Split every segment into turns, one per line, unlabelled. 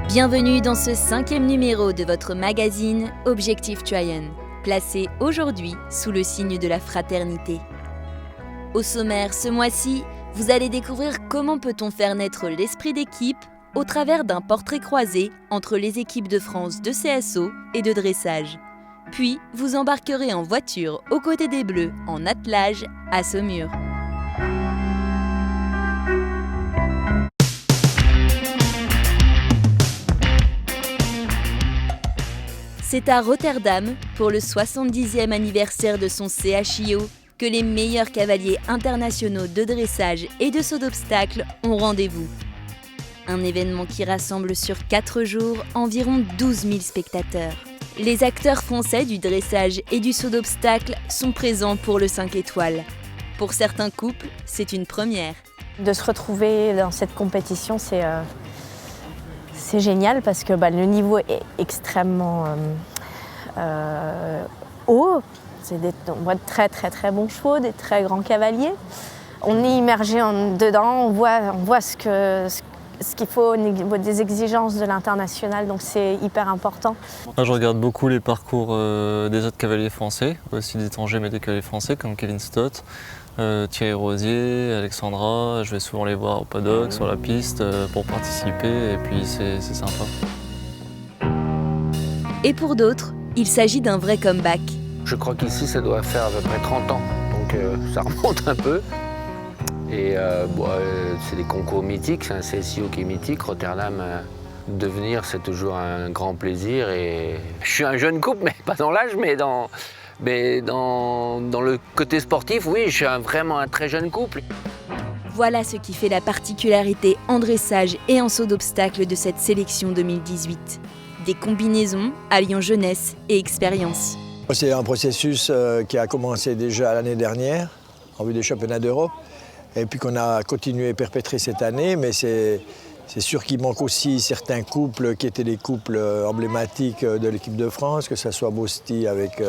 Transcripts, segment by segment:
Bienvenue dans ce 5e numéro de votre magazine Objectif Tryon, placé aujourd'hui sous le signe de la fraternité. Au sommaire ce mois-ci, vous allez découvrir comment peut-on faire naître l'esprit d'équipe au travers d'un portrait croisé entre les équipes de France de CSO et de dressage. Puis, vous embarquerez en voiture aux côtés des Bleus en attelage à Saumur. C'est à Rotterdam, pour le 70e anniversaire de son CHIO, que les meilleurs cavaliers internationaux de dressage et de saut d'obstacle ont rendez-vous. Un événement qui rassemble sur 4 jours environ 12 000 spectateurs. Les acteurs français du dressage et du saut d'obstacle sont présents pour le 5 étoiles. Pour certains couples, c'est une première.
De se retrouver dans cette compétition, c'est génial parce que le niveau est extrêmement haut. On voit de très très très bons chevaux, des très grands cavaliers. On est immergé dedans, on voit ce qu'il faut au niveau des exigences de l'international, donc c'est hyper important.
Moi, je regarde beaucoup les parcours des autres cavaliers français, aussi des étrangers mais des cavaliers français comme Kevin Stott, Thierry Rosier, Alexandra. Je vais souvent les voir au paddock, sur la piste pour participer et puis c'est sympa.
Et pour d'autres, il s'agit d'un vrai comeback.
Je crois qu'ici ça doit faire à peu près 30 ans, donc ça remonte un peu. Et c'est des concours mythiques, c'est un CSIO qui est mythique. Rotterdam, devenir c'est toujours un grand plaisir. Et je suis un jeune couple, mais pas dans l'âge, mais dans le côté sportif, oui, je suis vraiment un très jeune couple.
Voilà ce qui fait la particularité en dressage et en saut d'obstacle de cette sélection 2018. Des combinaisons alliant jeunesse et expérience.
C'est un processus qui a commencé déjà l'année dernière, en vue des championnats d'Europe, et puis qu'on a continué à perpétrer cette année, mais c'est sûr qu'il manque aussi certains couples qui étaient des couples emblématiques de l'équipe de France, que ce soit Bosti avec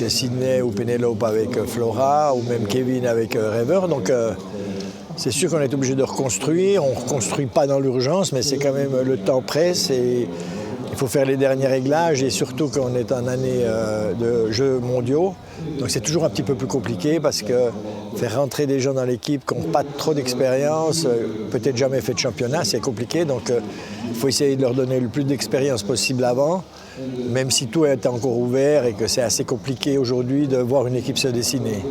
Sydney ou Pénélope avec Flora, ou même Kevin avec Rêveur. Donc c'est sûr qu'on est obligé de reconstruire. On ne reconstruit pas dans l'urgence, mais c'est quand même le temps presse et il faut faire les derniers réglages et surtout qu'on est en année de Jeux mondiaux. Donc c'est toujours un petit peu plus compliqué parce que faire rentrer des gens dans l'équipe qui n'ont pas trop d'expérience, peut-être jamais fait de championnat, c'est compliqué. Donc il faut essayer de leur donner le plus d'expérience possible avant, même si tout est encore ouvert et que c'est assez compliqué aujourd'hui de voir une équipe se dessiner.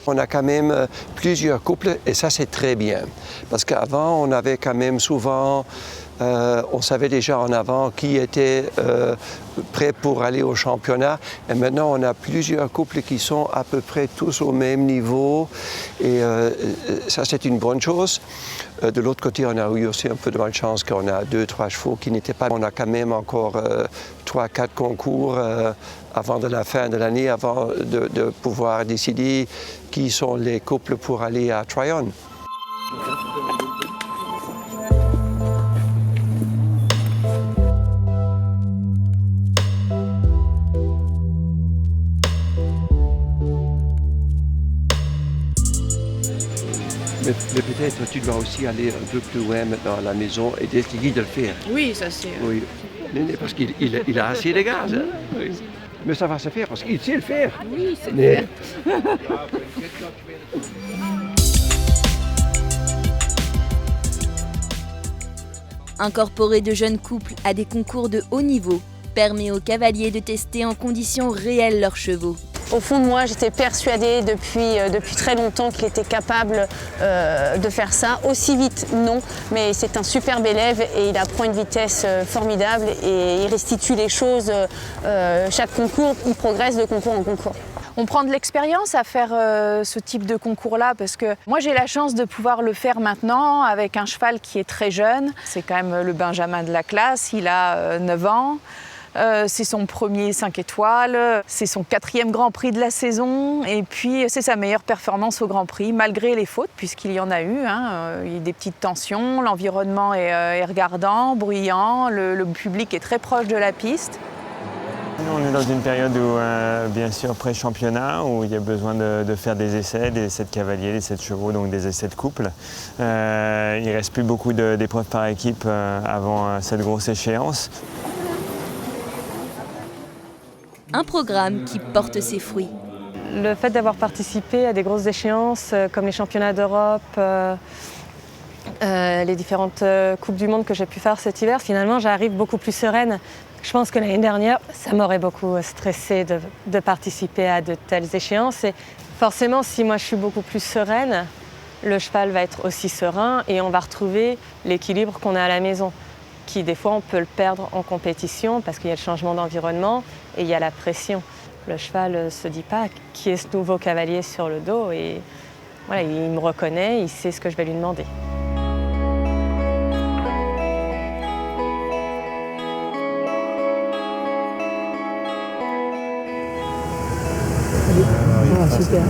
On a quand même plusieurs couples et ça c'est très bien. Parce qu'avant on avait quand même souvent, on savait déjà en avant qui était prêt pour aller au championnat. Et maintenant on a plusieurs couples qui sont à peu près tous au même niveau. Et ça c'est une bonne chose. De l'autre côté on a eu aussi un peu de malchance qu'on a 2-3 chevaux qui n'étaient pas. On a quand même encore 3-4 concours avant de la fin de l'année, avant de pouvoir décider qui sont les couples pour aller à Tryon. Mais peut-être tu dois aussi aller un peu plus loin maintenant à la maison et d'essayer de le faire.
Oui, ça c'est...
Oui, parce qu'il a assez de gaz. Hein? Oui. Mais ça va se faire parce qu'il sait le faire.
Oui, c'est clair.
Incorporer de jeunes couples à des concours de haut niveau permet aux cavaliers de tester en conditions réelles leurs chevaux.
Au fond de moi, j'étais persuadée depuis très longtemps qu'il était capable de faire ça. Aussi vite, non, mais c'est un superbe élève et il apprend une vitesse formidable et il restitue les choses. Chaque concours, il progresse de concours en concours.
On prend de l'expérience à faire ce type de concours-là parce que moi j'ai la chance de pouvoir le faire maintenant avec un cheval qui est très jeune. C'est quand même le Benjamin de la classe, il a 9 ans. C'est son premier 5 étoiles, c'est son 4e Grand Prix de la saison et puis c'est sa meilleure performance au Grand Prix malgré les fautes puisqu'il y en a eu. Il y a des petites tensions, l'environnement est regardant, bruyant, le public est très proche de la piste.
On est dans une période où, bien sûr, pré-championnat, où il y a besoin de faire des essais de cavaliers, des essais de chevaux, donc des essais de couple. Il ne reste plus beaucoup d'épreuves par équipe avant cette grosse échéance.
Un programme qui porte ses fruits.
Le fait d'avoir participé à des grosses échéances comme les championnats d'Europe, les différentes Coupes du Monde que j'ai pu faire cet hiver, finalement j'arrive beaucoup plus sereine. Je pense que l'année dernière, ça m'aurait beaucoup stressée de participer à de telles échéances. Et forcément, si moi je suis beaucoup plus sereine, le cheval va être aussi serein et on va retrouver l'équilibre qu'on a à la maison, qui des fois on peut le perdre en compétition parce qu'il y a le changement d'environnement et il y a la pression. Le cheval ne se dit pas qui est ce nouveau cavalier sur le dos et voilà, il me reconnaît, il sait ce que je vais lui demander.
Super.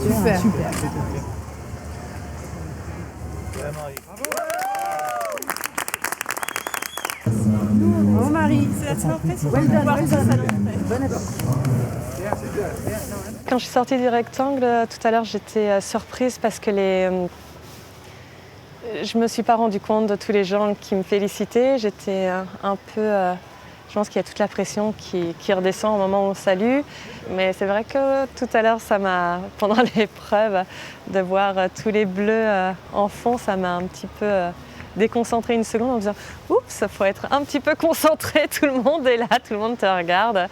Super. Super. Bon Marie, c'est la surprise.
Quand je suis sortie du rectangle, tout à l'heure, j'étais surprise parce que je ne me suis pas rendu compte de tous les gens qui me félicitaient. J'étais un peu... je pense qu'il y a toute la pression qui redescend au moment où on salue. Mais c'est vrai que tout à l'heure, pendant l'épreuve, de voir tous les bleus en fond, ça m'a un petit peu déconcentré une seconde en me disant « Oups, il faut être un petit peu concentré, tout le monde est là, tout le monde te regarde. »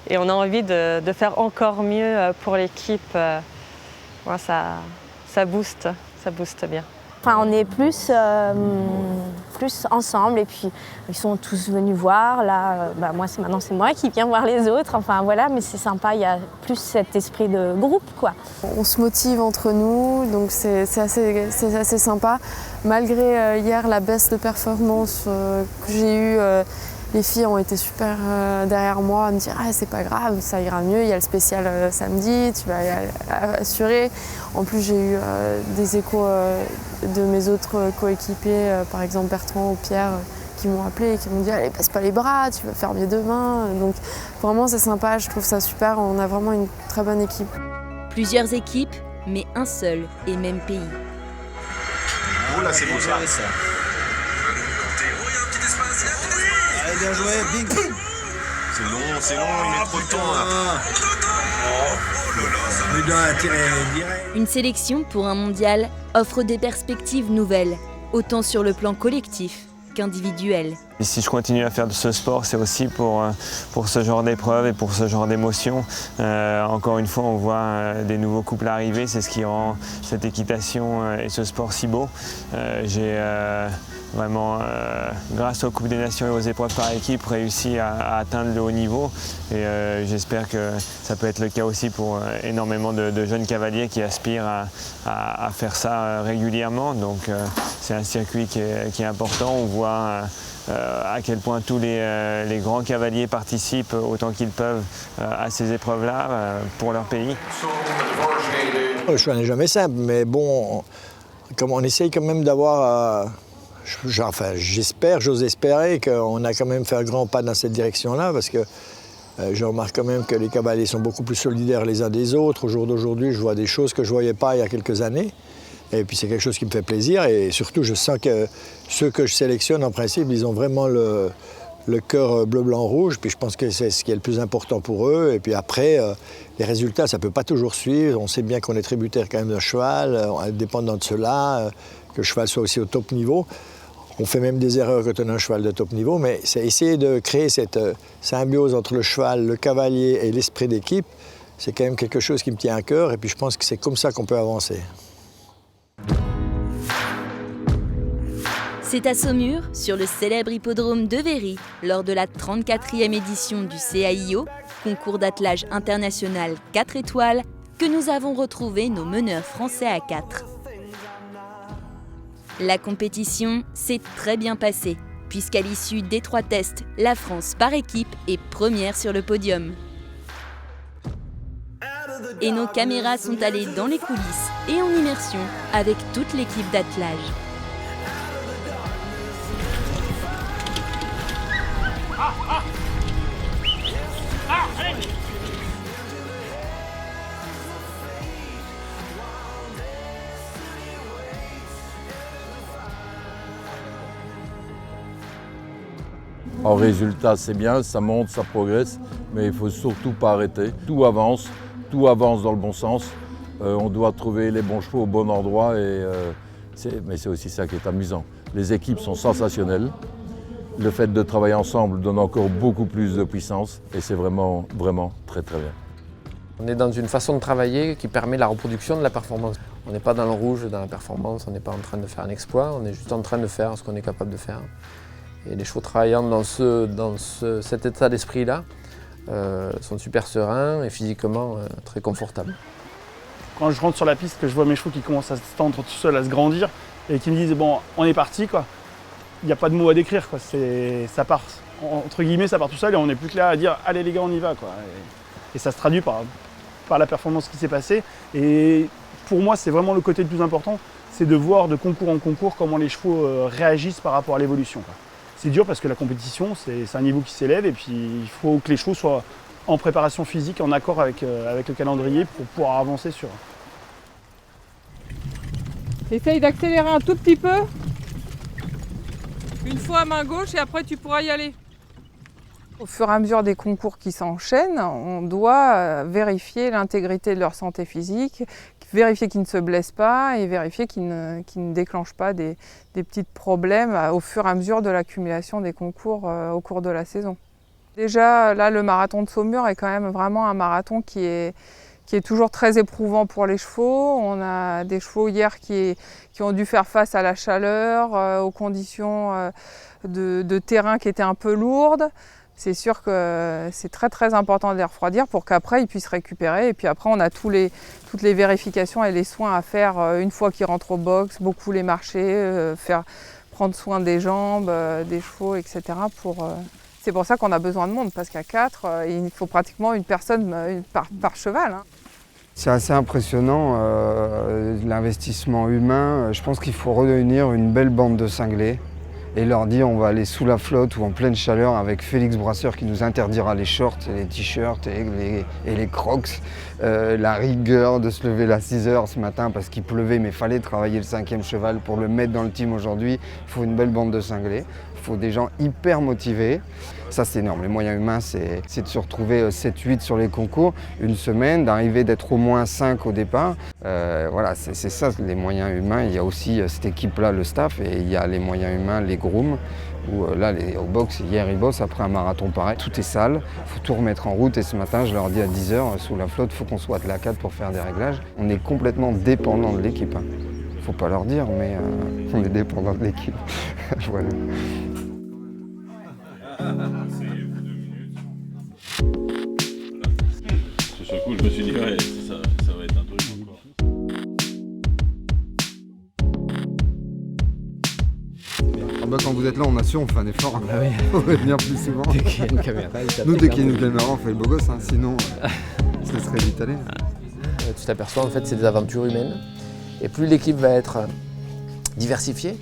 Et on a envie de faire encore mieux pour l'équipe. Ouais, ça booste bien.
Enfin, on est plus ensemble et puis ils sont tous venus voir. Là, maintenant c'est moi qui viens voir les autres. Enfin voilà, mais c'est sympa, il y a plus cet esprit de groupe, quoi.
On se motive entre nous, donc c'est assez sympa. Malgré hier la baisse de performance que j'ai eue, les filles ont été super derrière moi à me dire ah, c'est pas grave, ça ira mieux, il y a le spécial samedi, tu vas assurer. En plus j'ai eu des échos de mes autres coéquipiers, par exemple Bertrand ou Pierre, qui m'ont appelé et qui m'ont dit allez, baisse pas les bras, tu vas faire mieux demain. Donc vraiment c'est sympa, je trouve ça super, on a vraiment une très bonne équipe.
Plusieurs équipes, mais un seul et même pays.
Oh là c'est beau ça. Allez, bien joué, bing. C'est long, il met trop de temps là.
Une sélection pour un mondial offre des perspectives nouvelles, autant sur le plan collectif qu'individuel.
Et si je continue à faire de ce sport, c'est aussi pour ce genre d'épreuve et pour ce genre d'émotion. Encore une fois, on voit des nouveaux couples arriver, c'est ce qui rend cette équitation et ce sport si beau. J'ai vraiment, grâce aux Coupes des Nations et aux épreuves par équipe, réussi à atteindre le haut niveau. Et j'espère que ça peut être le cas aussi pour énormément de jeunes cavaliers qui aspirent à faire ça régulièrement. Donc c'est un circuit qui est important. On voit à quel point tous les grands cavaliers participent autant qu'ils peuvent à ces épreuves-là pour leur pays.
Le choix n'est jamais simple, mais bon, comme on essaye quand même d'avoir... j'ose espérer qu'on a quand même fait un grand pas dans cette direction-là, parce que je remarque quand même que les cavaliers sont beaucoup plus solidaires les uns des autres. Au jour d'aujourd'hui, je vois des choses que je ne voyais pas il y a quelques années. Et puis c'est quelque chose qui me fait plaisir. Et surtout, je sens que ceux que je sélectionne, en principe, ils ont vraiment le cœur bleu, blanc, rouge. Puis je pense que c'est ce qui est le plus important pour eux. Et puis après, les résultats, ça ne peut pas toujours suivre. On sait bien qu'on est tributaire quand même d'un cheval, indépendant de cela, que le cheval soit aussi au top niveau. On fait même des erreurs quand on a un cheval de top niveau, mais c'est essayer de créer cette symbiose entre le cheval, le cavalier et l'esprit d'équipe. C'est quand même quelque chose qui me tient à cœur et puis je pense que c'est comme ça qu'on peut avancer.
C'est à Saumur, sur le célèbre hippodrome de Véry, lors de la 34e édition du CAIO, concours d'attelage international 4 étoiles, que nous avons retrouvé nos meneurs français à 4. La compétition s'est très bien passée, puisqu'à l'issue des 3 tests, la France par équipe est première sur le podium. Et nos caméras sont allées dans les coulisses et en immersion avec toute l'équipe d'attelage.
En résultat, c'est bien, ça monte, ça progresse, mais il ne faut surtout pas arrêter. Tout avance dans le bon sens. On doit trouver les bons chevaux au bon endroit, mais c'est aussi ça qui est amusant. Les équipes sont sensationnelles. Le fait de travailler ensemble donne encore beaucoup plus de puissance et c'est vraiment, vraiment très très bien.
On est dans une façon de travailler qui permet la reproduction de la performance. On n'est pas dans le rouge dans la performance, on n'est pas en train de faire un exploit, on est juste en train de faire ce qu'on est capable de faire. Et les chevaux travaillant dans cet état d'esprit-là sont super sereins et physiquement très confortables.
Quand je rentre sur la piste, que je vois mes chevaux qui commencent à se tendre tout seuls, à se grandir et qui me disent bon, on est parti, quoi. Il n'y a pas de mots à décrire, quoi. Ça part, entre guillemets, ça part tout seul et on n'est plus que là à dire allez les gars, on y va, quoi. Et ça se traduit par la performance qui s'est passée. Et pour moi, c'est vraiment le côté le plus important, c'est de voir de concours en concours comment les chevaux réagissent par rapport à l'évolution, quoi. C'est dur parce que la compétition, c'est un niveau qui s'élève et puis il faut que les chevaux soient en préparation physique, en accord avec le calendrier pour pouvoir avancer sur.
Essaye d'accélérer un tout petit peu. Une fois à main gauche et après tu pourras y aller. Au fur et à mesure des concours qui s'enchaînent, on doit vérifier l'intégrité de leur santé physique, vérifier qu'ils ne se blessent pas et vérifier qu'ils ne déclenchent pas des petits problèmes au fur et à mesure de l'accumulation des concours au cours de la saison. Déjà, là, le marathon de Saumur est quand même vraiment un marathon qui est toujours très éprouvant pour les chevaux. On a des chevaux hier qui ont dû faire face à la chaleur, aux conditions de terrain qui étaient un peu lourdes. C'est sûr que c'est très très important de les refroidir pour qu'après ils puissent récupérer. Et puis après on a toutes les vérifications et les soins à faire une fois qu'ils rentrent au box, beaucoup les marcher, prendre soin des jambes, des chevaux, etc. C'est pour ça qu'on a besoin de monde, parce qu'à 4, il faut pratiquement une personne par cheval. Hein.
C'est assez impressionnant, l'investissement humain. Je pense qu'il faut réunir une belle bande de cinglés et leur dire on va aller sous la flotte ou en pleine chaleur avec Félix Brasseur qui nous interdira les shorts et les t-shirts et les crocs. La rigueur de se lever à 6 h ce matin parce qu'il pleuvait mais il fallait travailler le 5e cheval pour le mettre dans le team aujourd'hui. Il faut une belle bande de cinglés, il faut des gens hyper motivés. Ça c'est énorme, les moyens humains c'est de se retrouver 7-8 sur les concours, une semaine, d'arriver d'être au moins 5 au départ. Voilà, c'est ça les moyens humains. Il y a aussi cette équipe-là, le staff, et il y a les moyens humains, les grooms, où là au box, hier ils bossent après un marathon pareil. Tout est sale, il faut tout remettre en route et ce matin je leur dis à 10 h sous la flotte, il faut qu'on soit à la 4 pour faire des réglages. On est complètement dépendant de l'équipe. Hein. Faut pas leur dire, mais on est dépendant de l'équipe. Voilà.
Sur le coup, je me suis dit, ouais, ça va être un truc encore.
Ah bah quand vous êtes là, on assure, on fait un effort.
Ah oui.
On va venir plus souvent.
Dès qu'il y a une caméra,
nous, dès qu'il y a une caméra, on fait le beau gosse, hein. Sinon, ça serait vite allé.
Tu t'aperçois, en fait, c'est des aventures humaines. Et plus l'équipe va être diversifiée,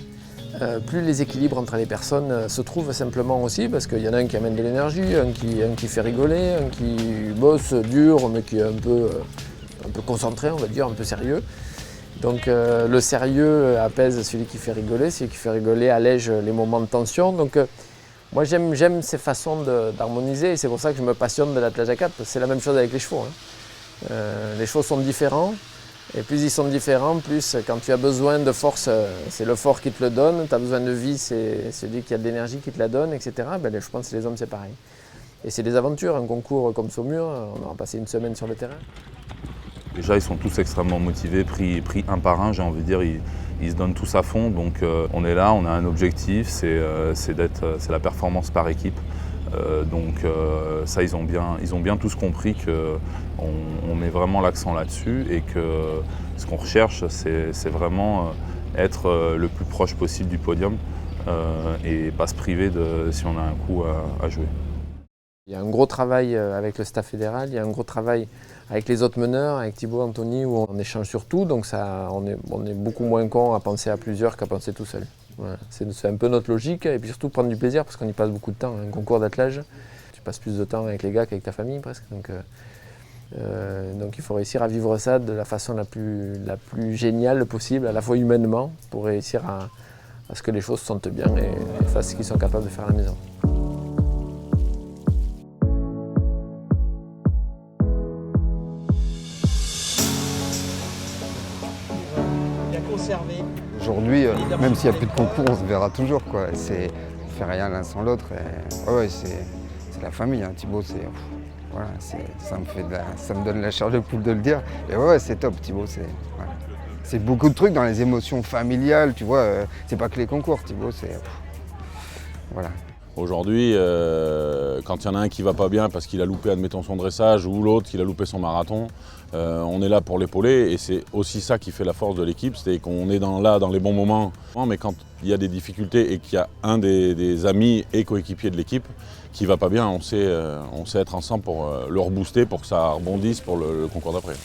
plus les équilibres entre les personnes se trouvent simplement aussi, parce qu'il y en a un qui amène de l'énergie, un qui fait rigoler, un qui bosse dur, mais qui est un peu concentré, on va dire, un peu sérieux. Donc le sérieux apaise celui qui fait rigoler, celui qui fait rigoler allège les moments de tension. Donc moi j'aime ces façons d'harmoniser et c'est pour ça que je me passionne de l'attelage à 4, parce que c'est la même chose avec les chevaux. Hein. Les chevaux sont différents, Et plus ils sont différents, plus quand tu as besoin de force, c'est le fort qui te le donne. Tu as besoin de vie, c'est celui qui a de l'énergie qui te la donne, etc. Ben, je pense que les hommes, c'est pareil. Et c'est des aventures, un concours comme Saumur, on aura passé une semaine sur le terrain.
Déjà, ils sont tous extrêmement motivés, pris un par un, j'ai envie de dire. Ils se donnent tous à fond, donc on est là, on a un objectif, c'est la performance par équipe. Ça, ils ont bien tous compris qu'on met vraiment l'accent là-dessus et que ce qu'on recherche, c'est vraiment être le plus proche possible du podium et pas se priver si on a un coup à jouer.
Il y a un gros travail avec le staff fédéral, il y a un gros travail avec les autres meneurs, avec Thibaut, Anthony, où on échange sur tout, donc on est beaucoup moins con à penser à plusieurs qu'à penser tout seul. Voilà. C'est un peu notre logique, et puis surtout prendre du plaisir, parce qu'on y passe beaucoup de temps. Un concours d'attelage, tu passes plus de temps avec les gars qu'avec ta famille presque, donc il faut réussir à vivre ça de la façon la plus géniale possible, à la fois humainement, pour réussir à ce que les choses se sentent bien et fassent ce qu'ils sont capables de faire à la maison.
Aujourd'hui, même s'il n'y a plus de concours, on se verra toujours, quoi. On ne fait rien l'un sans l'autre. C'est la famille, hein. Thibaut, voilà, ça me donne la chair de poule de le dire. Et ouais, c'est top, Thibaut. Voilà. C'est beaucoup de trucs dans les émotions familiales, tu vois. C'est pas que les concours, Thibaut, voilà.
Aujourd'hui, quand il y en a un qui va pas bien parce qu'il a loupé, admettons, son dressage, ou l'autre qui a loupé son marathon, on est là pour l'épauler et c'est aussi ça qui fait la force de l'équipe, c'est qu'on est là dans les bons moments. Mais quand il y a des difficultés et qu'il y a un des amis et coéquipiers de l'équipe qui va pas bien, on sait être ensemble pour le rebooster, pour que ça rebondisse pour le concours d'après.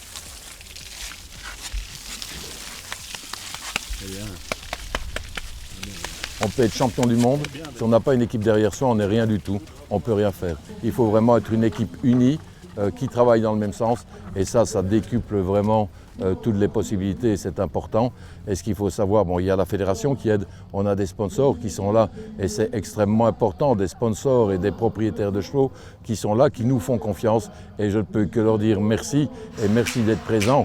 On peut être champion du monde, si on n'a pas une équipe derrière soi, on n'est rien du tout, on ne peut rien faire. Il faut vraiment être une équipe unie, qui travaille dans le même sens, et ça décuple vraiment toutes les possibilités, et c'est important. Et ce qu'il faut savoir, il y a la fédération qui aide, on a des sponsors qui sont là, et c'est extrêmement important, des sponsors et des propriétaires de chevaux qui sont là, qui nous font confiance, et je ne peux que leur dire merci, et merci d'être présents.